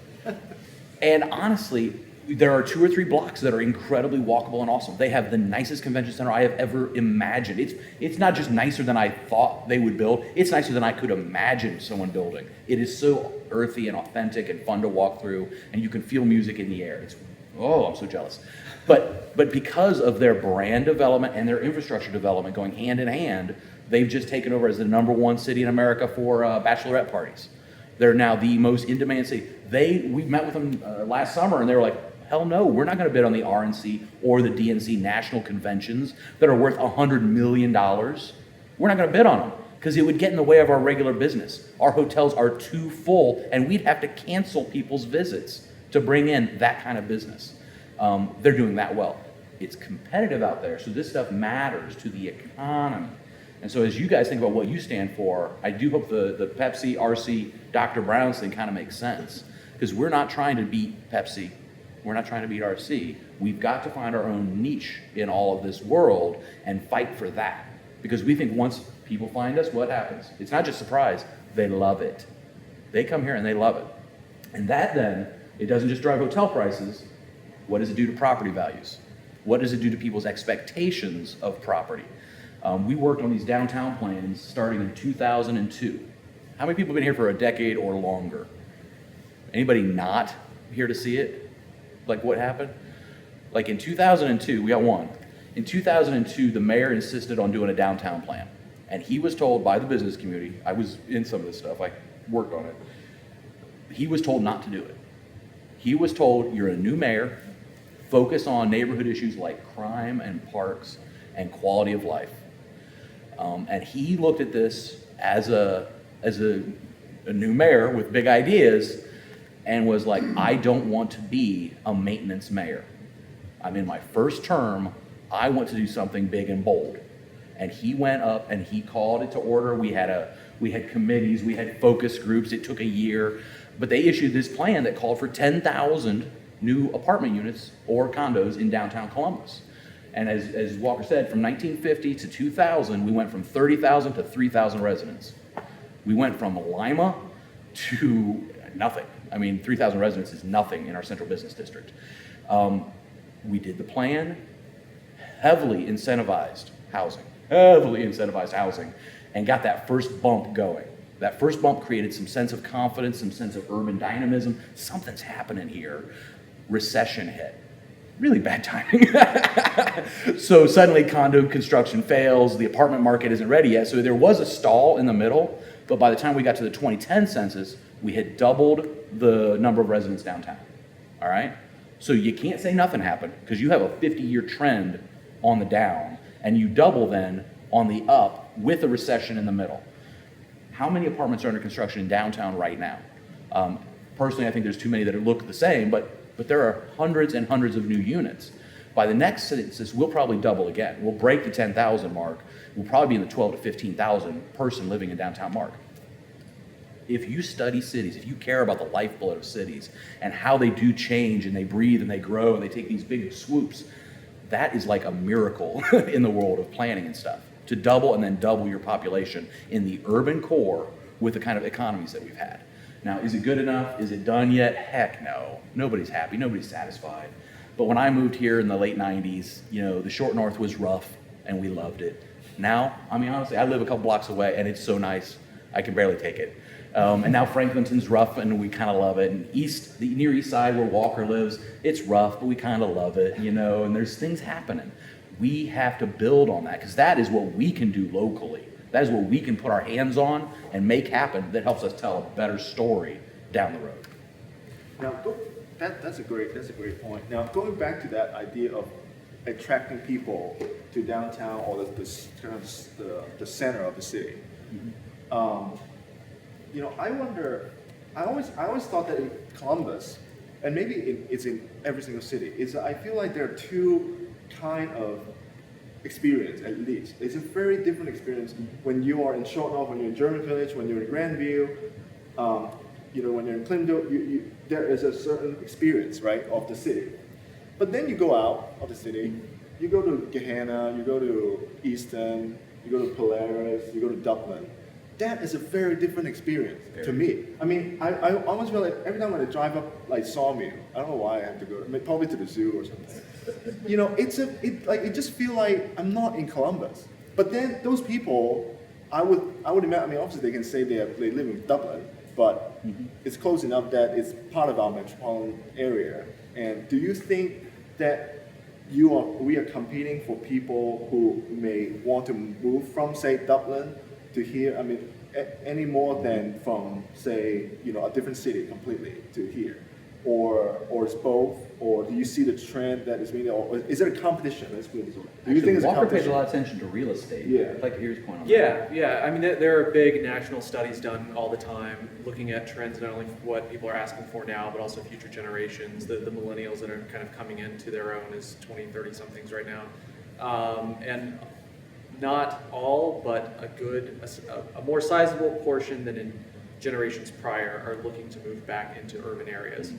honestly, there are 2 or 3 blocks that are incredibly walkable and awesome. They have the nicest convention center I have ever imagined. It's not just nicer than I thought they would build, it's nicer than I could imagine someone building. It is so earthy and authentic and fun to walk through, and you can feel music in the air. I'm so jealous. But because of their brand development and their infrastructure development going hand in hand, they've just taken over as the #1 city in America for bachelorette parties. They're now the most in-demand city. We met with them last summer, and they were like, hell no, we're not going to bid on the RNC or the DNC national conventions that are worth $100 million. We're not going to bid on them because it would get in the way of our regular business. Our hotels are too full, and we'd have to cancel people's visits to bring in that kind of business. They're doing that well. It's competitive out there, so this stuff matters to the economy. And so as you guys think about what you stand for, I do hope the Pepsi, RC, Dr. Brown's thing kind of makes sense. Because we're not trying to beat Pepsi. We're not trying to beat RC. We've got to find our own niche in all of this world and fight for that. Because we think once people find us, what happens? It's not just surprise, they love it. They come here and they love it. And that then, it doesn't just drive hotel prices. What does it do to property values? What does it do to people's expectations of property? We worked on these downtown plans starting in 2002. How many people have been here for a decade or longer? Anybody not here to see it? Like what happened? Like in 2002, we got one. In 2002, the mayor insisted on doing a downtown plan. And he was told by the business community, I was in some of this stuff, I worked on it. He was told not to do it. He was told, you're a new mayor, focus on neighborhood issues like crime and parks and quality of life. And he looked at this as a new mayor with big ideas and was like, I don't want to be a maintenance mayor. I'm in my first term. I want to do something big and bold. And he went up and he called it to order. We had committees, we had focus groups. It took a year, but they issued this plan that called for 10,000 new apartment units or condos in downtown Columbus. And as Walker said, from 1950 to 2000, we went from 30,000 to 3,000 residents. We went from Lima to nothing. I mean, 3,000 residents is nothing in our central business district. We did the plan, heavily incentivized housing, and got that first bump going. That first bump created some sense of confidence, some sense of urban dynamism. Something's happening here. Recession hit. Really bad timing. So suddenly condo construction fails, the apartment market isn't ready yet. So there was a stall in the middle, but by the time we got to the 2010 census, we had doubled the number of residents downtown. All right? So you can't say nothing happened because you have a 50-year trend on the down, and you double then on the up with a recession in the middle. How many apartments are under construction in downtown right now? Personally, I think there's too many that look the same, but there are hundreds and hundreds of new units. By the next census, we'll probably double again. We'll break the 10,000 mark. We'll probably be in the 12 to 15,000 person living in downtown mark. If you study cities, if you care about the lifeblood of cities and how they do change and they breathe and they grow and they take these big swoops, that is like a miracle in the world of planning and stuff. To double and then double your population in the urban core with the kind of economies that we've had. Now, is it good enough? Is it done yet? Heck no. Nobody's happy. Nobody's satisfied. But when I moved here in the late 90s, the short north was rough and we loved it. Now, I mean, honestly, I live a couple blocks away and it's so nice. I can barely take it. And now Franklinton's rough and we kind of love it. And the near east side where Walker lives, it's rough, but we kind of love it, and there's things happening. We have to build on that because that is what we can do locally. That is what we can put our hands on and make happen that helps us tell a better story down the road. Now, that's a great point. Now, going back to that idea of attracting people to downtown or the center of the city. Mm-hmm. I wonder. I always thought that in Columbus, and maybe it's in every single city, I feel like there are two kind of experience, at least. It's a very different experience when you are in Short North, when you're in German Village, when you're in Grandview, when you're in Clinton, there is a certain experience, right, of the city. But then you go out of the city, you go to Gehenna, you go to Easton, you go to Polaris, you go to Dublin. That is a very different experience to me. I mean, I almost feel like every time when I drive up like Sawmill, I don't know why I have to go, probably to the zoo or something. It just feel like I'm not in Columbus. But then those people, I would imagine. I mean, obviously they can say they live in Dublin, but it's close enough that it's part of our metropolitan area. And do you think that we are competing for people who may want to move from, say, Dublin to here? I mean, any more than from, say, a different city completely to here? Or it's both? Or do you see the trend that is being, or is it a competition? Let's put it this way. Do you think it's a Walker pays a competition? lot of attention to real estate. Yeah. I'd like to hear his point on that. Yeah. I mean, there are big national studies done all the time, looking at trends, not only what people are asking for now, but also future generations, the millennials that are kind of coming into their own as 20, 30 somethings right now. And not all, but a more sizable portion than in generations prior are looking to move back into urban areas,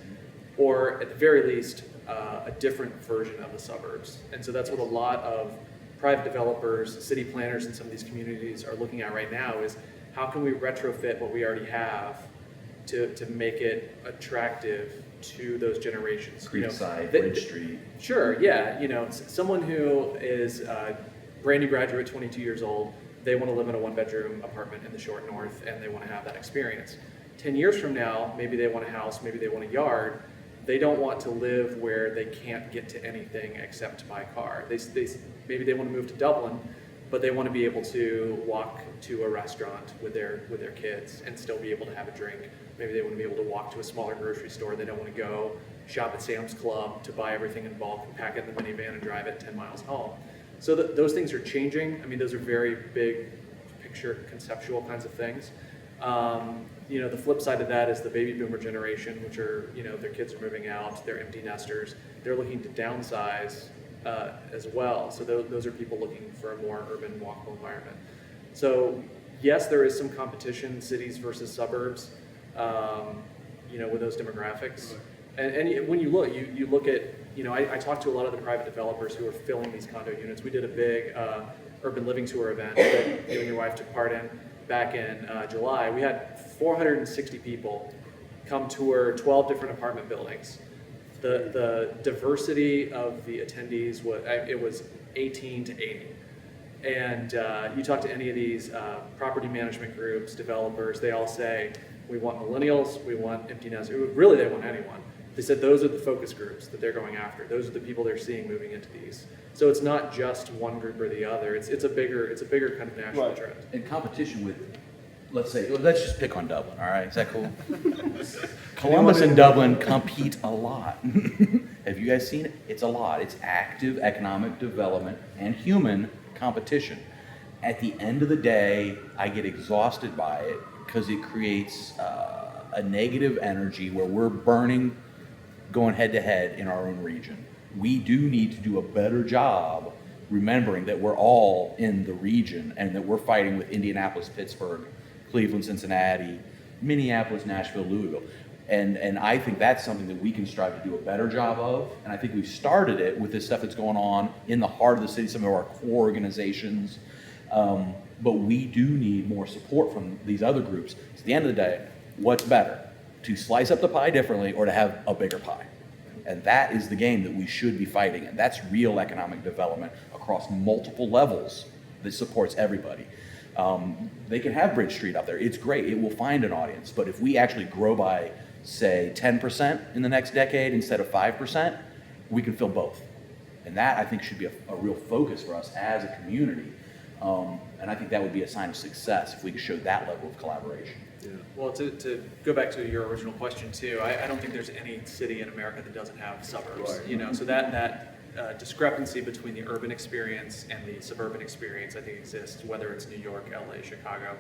or at the very least, a different version of the suburbs. And so that's what a lot of private developers, city planners in some of these communities are looking at right now is how can we retrofit what we already have to make it attractive to those generations. Creekside, Bridge Street. Sure, yeah. Someone who is a brand new graduate, 22 years old, they want to live in a one-bedroom apartment in the short north, and they want to have that experience. 10 years from now, maybe they want a house, maybe they want a yard. They don't want to live where they can't get to anything except by car. Maybe they want to move to Dublin, but they want to be able to walk to a restaurant with their kids and still be able to have a drink. Maybe they want to be able to walk to a smaller grocery store. They don't want to go shop at Sam's Club to buy everything in bulk and pack it in the minivan and drive it 10 miles home. So those things are changing. I mean, those are very big picture, conceptual kinds of things. The flip side of that is the baby boomer generation, which are, their kids are moving out, they're empty nesters. They're looking to downsize as well. So those are people looking for a more urban, walkable environment. So yes, there is some competition, cities versus suburbs, with those demographics. And when you look at, I talked to a lot of the private developers who are filling these condo units. We did a big urban living tour event that you and your wife took part in back in July. We had 460 people come tour 12 different apartment buildings. The diversity of the attendees was 18 to 80. And you talk to any of these property management groups, developers, they all say, we want millennials, we want empty nesters. Really, they want anyone. They said those are the focus groups that they're going after. Those are the people they're seeing moving into these. So it's not just one group or the other. It's a bigger kind of national Right. trend. In competition with, let's just pick on Dublin, all right? Is that cool? Columbus and Dublin compete a lot. Have you guys seen it? It's a lot. It's active economic development and human competition. At the end of the day, I get exhausted by it because it creates a negative energy where we're going head to head in our own region. We do need to do a better job remembering that we're all in the region and that we're fighting with Indianapolis, Pittsburgh, Cleveland, Cincinnati, Minneapolis, Nashville, Louisville. And I think that's something that we can strive to do a better job of. And I think we've started it with this stuff that's going on in the heart of the city, some of our core organizations. But we do need more support from these other groups. So at the end of the day, what's better? To slice up the pie differently or to have a bigger pie? And that is the game that we should be fighting. And that's real economic development across multiple levels that supports everybody. They can have Bridge Street up there. It's great. It will find an audience. But if we actually grow by, say, 10% in the next decade instead of 5%, we can fill both. And that, I think, should be a real focus for us as a community. And I think that would be a sign of success if we could show that level of collaboration. Yeah. Well, to go back to your original question too, I don't think there's any city in America that doesn't have suburbs. Right. So that discrepancy between the urban experience and the suburban experience, I think, exists, whether it's New York, LA, Chicago.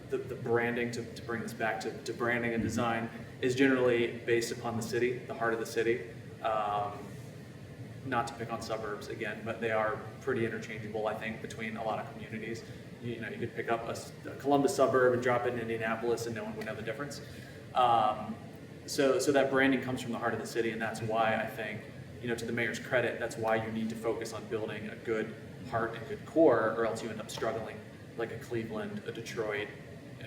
The branding, to bring this back to branding and design, is generally based upon the city, the heart of the city. Not to pick on suburbs again, but they are pretty interchangeable, I think, between a lot of communities. You could pick up a Columbus suburb and drop it in Indianapolis and no one would know the difference. So that branding comes from the heart of the city, and that's why I think, to the mayor's credit, that's why you need to focus on building a good heart and good core, or else you end up struggling like a Cleveland, a Detroit,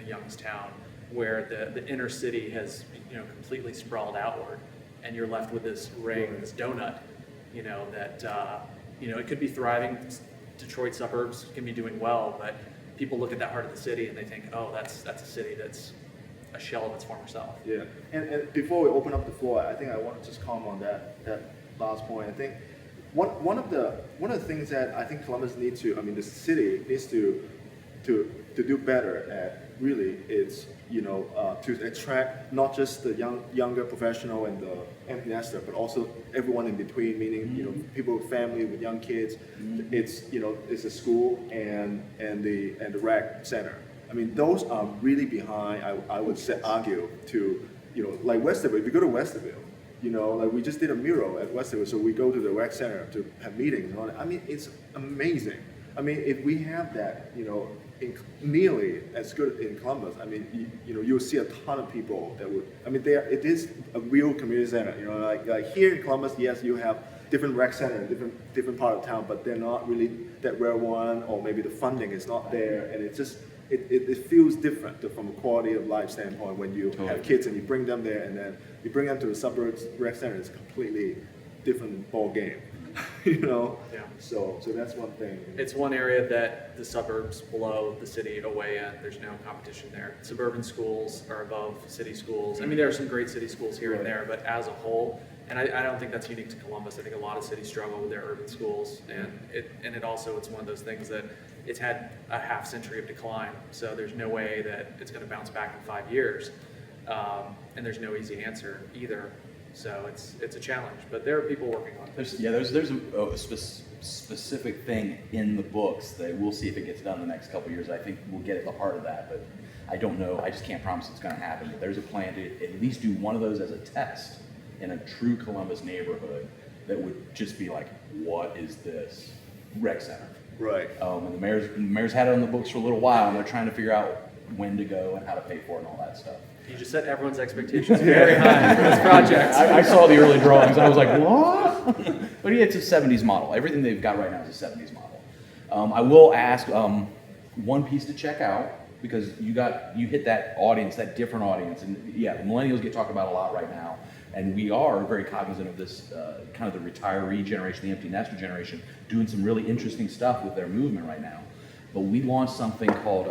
a Youngstown, where the inner city has completely sprawled outward, and you're left with this ring, this donut, that it could be thriving. Detroit suburbs can be doing well, but people look at that heart of the city and they think, oh, that's a city that's a shell of its former self. Yeah, and before we open up the floor, I think I want to just comment on that last point. I think one of the things that I think Columbus needs to, the city needs to to do better at really is, to attract not just the younger professional and the empty nester, but also everyone in between, meaning, people with family, with young kids. It's a school and the rec center. I mean, those are really behind, I would say, argue to, like Westerville, if you go to Westerville, like we just did a mural at Westerville, so we go to the rec center to have meetings and all that. I mean, it's amazing. I mean, if we have that, nearly as good in Columbus, I mean, you'll see a ton of people that would, I mean, it is a real community center, like here in Columbus, yes, you have different rec center in different part of town, but they're not really that well run, or maybe the funding is not there, and it's just, it feels different from a quality of life standpoint when you have kids and you bring them there, and then you bring them to the suburbs rec center. It's a completely different ball game, Yeah. So that's one thing. It's one area that the suburbs below the city away in. There's no competition there. Suburban schools are above city schools. I mean, there are some great city schools here and there, but as a whole, and I don't think that's unique to Columbus. I think a lot of cities struggle with their urban schools, and it's one of those things that it's had a half century of decline. So there's no way that it's going to bounce back in 5 years, and there's no easy answer either. So it's a challenge, but there are people working on it. There's a specific thing in the books that we'll see if it gets done in the next couple of years. I think we'll get at the heart of that, but I don't know. I just can't promise it's going to happen. But there's a plan to at least do one of those as a test in a true Columbus neighborhood that would just be like, what is this rec center? Right. And the mayor's had it on the books for a little while, and they're trying to figure out when to go and how to pay for it and all that stuff. You just set everyone's expectations very high for this project. I saw the early drawings, and I was like, what? But yeah, it's a 70s model. Everything they've got right now is a 70s model. I will ask one piece to check out, because you hit that audience, that different audience, and yeah, the millennials get talked about a lot right now, and we are very cognizant of this kind of the retiree generation, the empty nester generation, doing some really interesting stuff with their movement right now. But we launched something called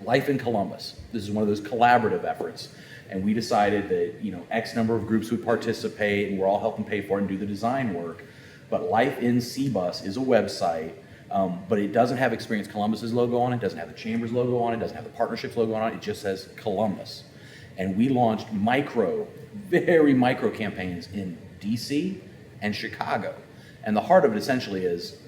Life in Columbus. This is one of those collaborative efforts, and we decided that X number of groups would participate, and we're all helping pay for it and do the design work. But Life in CBUS is a website, but it doesn't have Experience Columbus's logo on it, doesn't have the Chamber's logo on it, doesn't have the Partnerships logo on it. It just says Columbus. And we launched very micro campaigns in DC and Chicago. And the heart of it essentially is,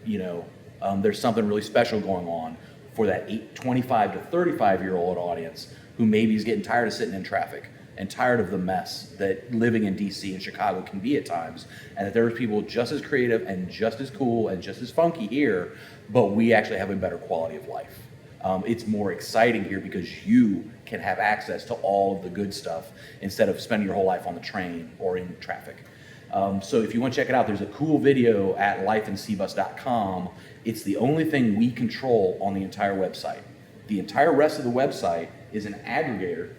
there's something really special going on for that 25 to 35-year-old audience who maybe is getting tired of sitting in traffic and tired of the mess that living in DC and Chicago can be at times, and that there's people just as creative and just as cool and just as funky here, but we actually have a better quality of life. It's more exciting here because you can have access to all of the good stuff instead of spending your whole life on the train or in traffic. So if you want to check it out, there's a cool video at lifeincbus.com. It's the only thing we control on the entire website. The entire rest of the website is an aggregator,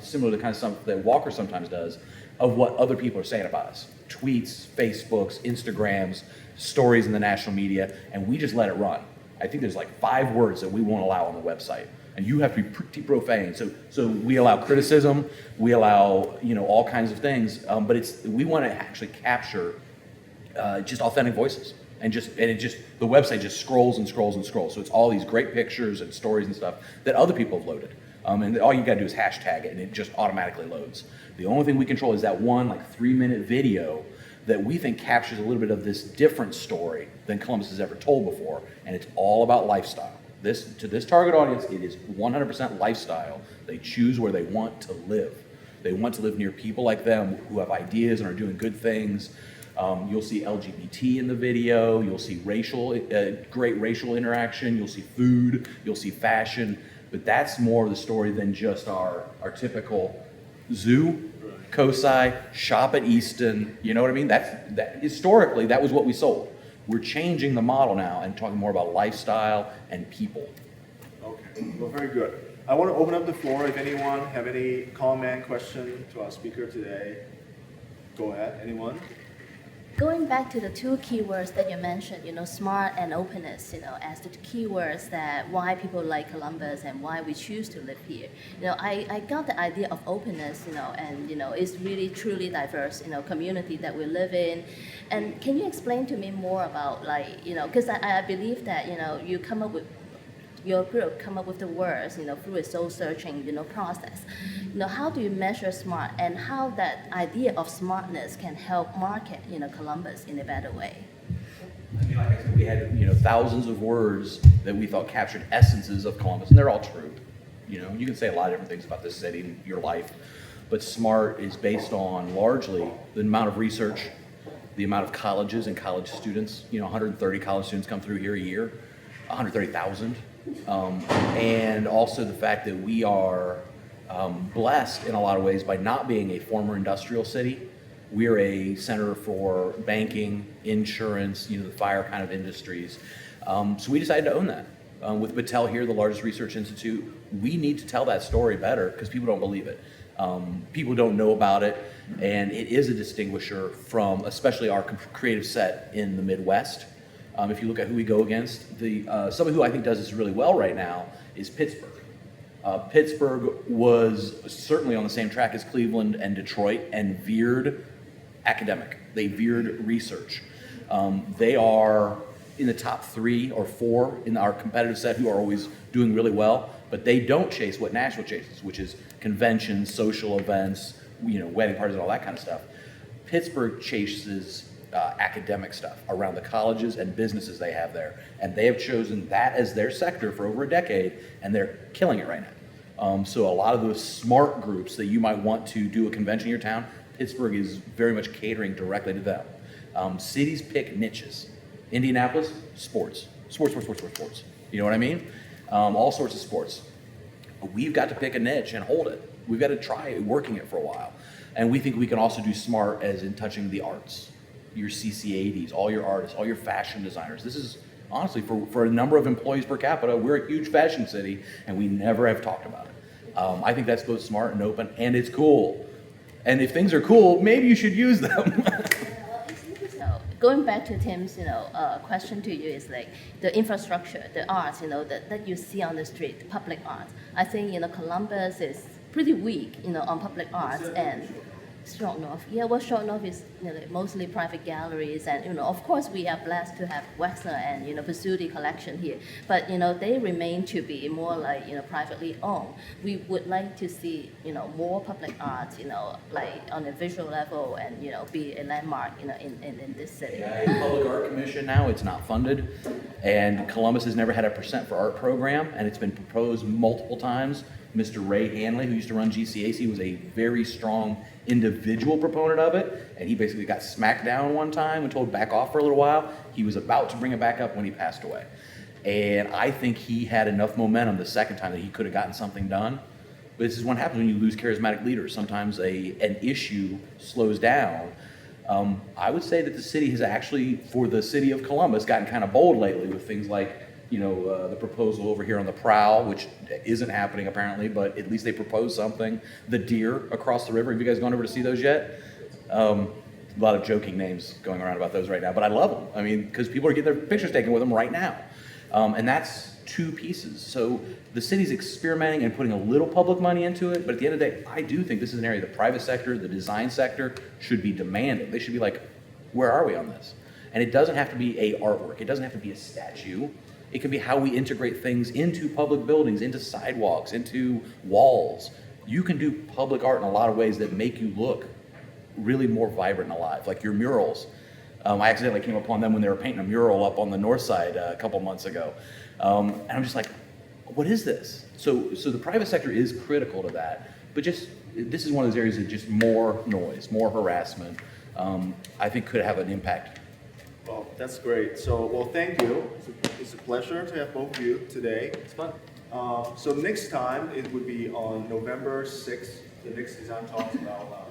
similar to the kind of stuff that Walker sometimes does, of what other people are saying about us. Tweets, Facebooks, Instagrams, stories in the national media, and we just let it run. I think there's like 5 words that we won't allow on the website. And you have to be pretty profane. So we allow criticism, we allow all kinds of things, but we want to actually capture just authentic voices, and the website just scrolls and scrolls and scrolls. So it's all these great pictures and stories and stuff that other people have loaded, and all you got to do is hashtag it, and it just automatically loads. The only thing we control is that one 3-minute video that we think captures a little bit of this different story than Columbus has ever told before, and it's all about lifestyle. To this target audience, it is 100% lifestyle. They choose where they want to live. They want to live near people like them who have ideas and are doing good things. You'll see LGBT in the video. You'll see great racial interaction. You'll see food. You'll see fashion. But that's more of the story than just our typical zoo, COSI, shop at Easton. You know what I mean? That historically, that was what we sold. We're changing the model now and talking more about lifestyle and people. Okay, well, very good. I want to open up the floor. If anyone have any comment, question to our speaker today, go ahead. Anyone? Going back to the 2 keywords that you mentioned, smart and openness, as the keywords that why people like Columbus and why we choose to live here. I got the idea of openness, and it's really truly diverse, community that we live in. And can you explain to me more about because I believe that, you come up with your group come up with the words, through a soul searching, process. How do you measure smart, and how that idea of smartness can help market, Columbus in a better way? I mean, like I said, we had, thousands of words that we thought captured essences of Columbus, and they're all true. You can say a lot of different things about this city and your life, but SMART is based on largely the amount of research, the amount of colleges and college students. 130 college students come through here a year, 130,000, and also the fact that we are blessed in a lot of ways by not being a former industrial city. We're a center for banking, insurance, the fire kind of industries. So we decided to own that. With Battelle here, the largest research institute, we need to tell that story better because people don't believe it. People don't know about it, and it is a distinguisher from especially our creative set in the Midwest. If you look at who we go against, somebody who I think does this really well right now is Pittsburgh. Pittsburgh was certainly on the same track as Cleveland and Detroit and veered academic. They veered research. They are in the top 3 or 4 in our competitive set who are always doing really well, but they don't chase what Nashville chases, which is conventions, social events, wedding parties and all that kind of stuff. Pittsburgh chases academic stuff around the colleges and businesses they have there, and they have chosen that as their sector for over a decade, and they're killing it right now. So a lot of those smart groups that you might want to do a convention in your town, Pittsburgh is very much catering directly to them. Cities pick niches. Indianapolis, sports. Sports. You know what I mean? All sorts of sports. We've got to pick a niche and hold it. We've got to try working it for a while. And we think we can also do smart as in touching the arts. Your CC80s, all your artists, all your fashion designers. This is, honestly, for a number of employees per capita, we're a huge fashion city, and we never have talked about it. I think that's both smart and open, and it's cool. And if things are cool, maybe you should use them. Going back to Tim's, question to you is like the infrastructure, the arts, that you see on the street, the public arts. I think, Columbus is pretty weak, on public arts, and Short North. Yeah, well, Short North is mostly private galleries, and of course we are blessed to have Wexner and Pizzuti collection here, but they remain to be more like privately owned. We would like to see more public arts, like on a visual level, and be a landmark in this city. Yeah, Public Art Commission now, it's not funded, and Columbus has never had a percent for art program, and it's been proposed multiple times. Mr. Ray Hanley, who used to run GCAC, was a very strong individual proponent of it, and he basically got smacked down one time and told back off for a little while. He was about to bring it back up when he passed away. And I think he had enough momentum the second time that he could have gotten something done. But this is what happens when you lose charismatic leaders. Sometimes an issue slows down. I would say that the city has actually, for the city of Columbus, gotten kind of bold lately with things like the proposal over here on the Prowl, which isn't happening apparently, but at least they proposed something. The deer across the river. Have you guys gone over to see those yet? A lot of joking names going around about those right now, but I love them. I mean, because people are getting their pictures taken with them right now. And that's 2 pieces. So the city's experimenting and putting a little public money into it, but at the end of the day, I do think this is an area the private sector, the design sector should be demanding. They should be like, where are we on this? And it doesn't have to be a artwork. It doesn't have to be a statue. It can be how we integrate things into public buildings, into sidewalks, into walls. You can do public art in a lot of ways that make you look really more vibrant and alive, like your murals. I accidentally came upon them when they were painting a mural up on the north side a couple months ago. And I'm just like, what is this? So the private sector is critical to that, but this is one of those areas that just more noise, more harassment, I think could have an impact. Well, that's great. So, thank you. It's a pleasure to have both of you today. It's fun. So next time it would be on November 6th. The next design talks about